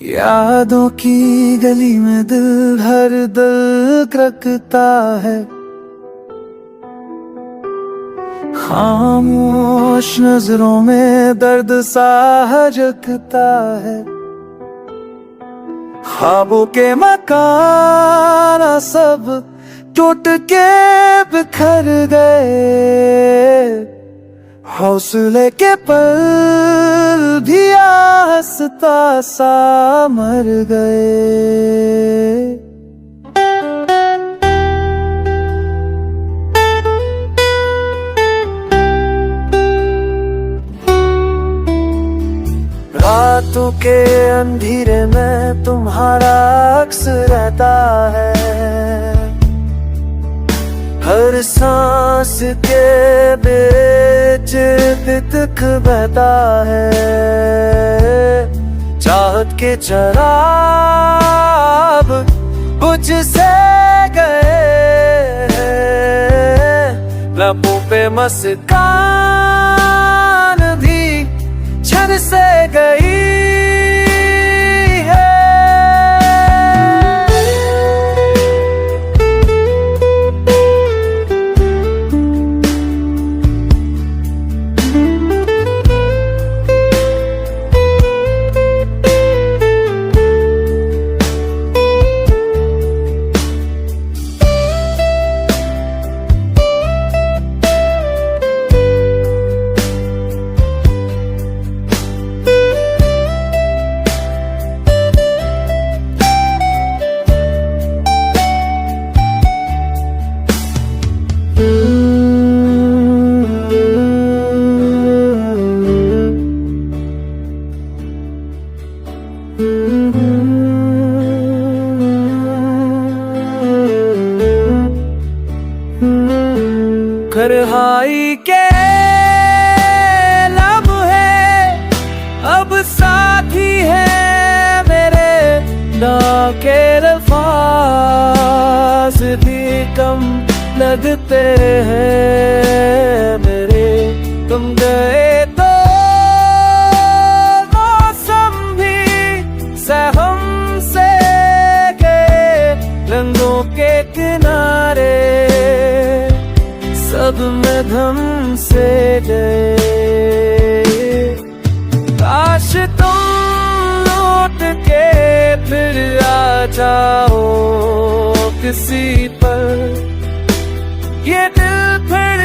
यादों की गली में दिल हर दिल खटकता है, खामोश नजरों में दर्द सा झलकता है। ख्वाबों के मकान सब टूट के बिखर गए, हौसले के पल भी आहिस्ता सा मर गए। रातों के अंधेरे में तुम्हारा अक्स रहता है, हर सांस के बीच तितक बहता है। चाहत के चराग बुझ से गए, लबों पे मुस्कान भी छन से गई है। खरहाई के लम्हे अब साथी है मेरे, ना के अल्फाज भी कम लगते हैं मेरे। तुम गए तो मौसम भी सहम से गए, रंगों के किनारे सब में धम से गए। काश तुम लौट के फिर आ जाओ किसी पर, ये दिल फिर